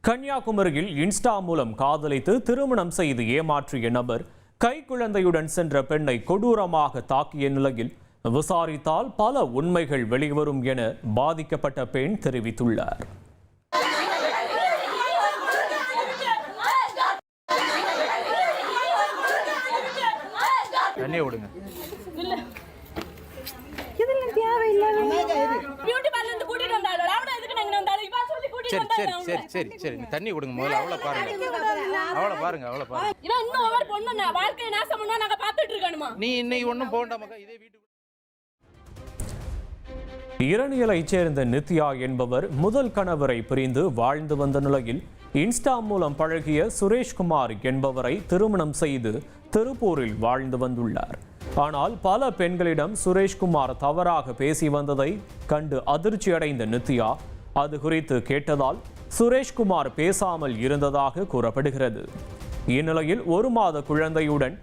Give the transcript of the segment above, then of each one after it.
கன்னியாகுமரியில் இன்ஸ்டா மூலம் காதலித்து திருமணம் செய்து ஏமாற்றிய நபர் கைக்குழந்தையுடன் சென்ற பெண்ணை கொடூரமாக தாக்கிய நிலையில் விசாரித்தால் பல உண்மைகள் வெளிவரும் என பாதிக்கப்பட்ட பெண் தெரிவித்துள்ளார். சரி தண்ணி கொடுங்க முதல்ல. அவளை பாருங்க. நீ இன்னைக்கு ஒன்றும் போண்டாமக்கா இதே வீட்டுக்கு. இரணியலைச் சேர்ந்த நித்யா என்பவர் முதல் கணவரை பிரிந்து வாழ்ந்து வந்த நிலையில் இன்ஸ்டா மூலம் பழகிய சுரேஷ்குமார் என்பவரை திருமணம் செய்து திருப்பூரில் வாழ்ந்து வந்துள்ளார். ஆனால் பல பெண்களிடம் சுரேஷ்குமார் தவறாக பேசி வந்ததை கண்டு அதிர்ச்சி அடைந்த நித்யா அது குறித்து கேட்டதால் சுரேஷ்குமார் பேசாமல் இருந்ததாக கூறப்படுகிறது. இந்நிலையில் 1 மாத குழந்தையுடன்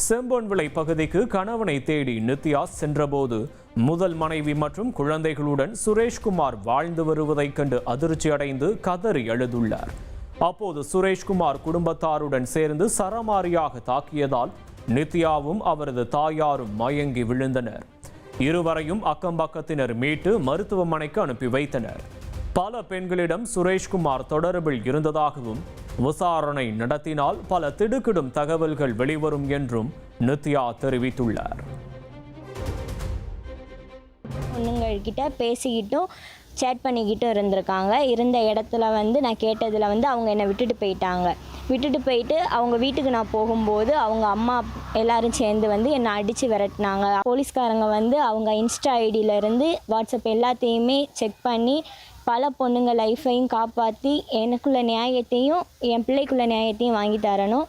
செம்பொன்விளை பகுதிக்கு கணவனை தேடி நித்யா சென்றபோது முதல் மனைவி மற்றும் குழந்தைகளுடன் சுரேஷ்குமார் வாழ்ந்து வருவதைக் கண்டு அதிர்ச்சி அடைந்து கதறி அழுதுள்ளார். அப்போது சுரேஷ்குமார் குடும்பத்தாருடன் சேர்ந்து சரமாரியாக தாக்கியதால் நித்யாவும் அவரது தாயாரும் மயங்கி விழுந்தனர். இருவரையும் அக்கம்பக்கத்தினர் மீட்டு மருத்துவமனைக்கு அனுப்பி வைத்தனர். பல பெண்களிடம் சுரேஷ்குமார் தொடர்பில் இருந்ததாகவும் விசாரணை நடத்தினால் பல திடுக்கிடும் தகவல்கள் வெளிவரும் என்றும் நித்யா தெரிவித்துள்ளார். பொண்ணுங்கள்கிட்ட பேசிக்கிட்டும் சேட் பண்ணிக்கிட்டும் இருந்திருக்காங்க. இருந்த இடத்துல நான் கேட்டதில் அவங்க என்னை விட்டுட்டு போயிட்டு அவங்க வீட்டுக்கு நான் போகும்போது அவங்க அம்மா எல்லாரும் சேர்ந்து என்னை அடித்து விரட்டினாங்க. போலீஸ்காரங்க அவங்க இன்ஸ்டா ஐடியிலேருந்து வாட்ஸ்அப் எல்லாத்தையுமே செக் பண்ணி பல பொண்ணுங்க லைஃப்பையும் காப்பாற்றி எனக்குள்ள நியாயத்தையும் என் பிள்ளைக்குள்ள நியாயத்தையும் வாங்கி தரணும்.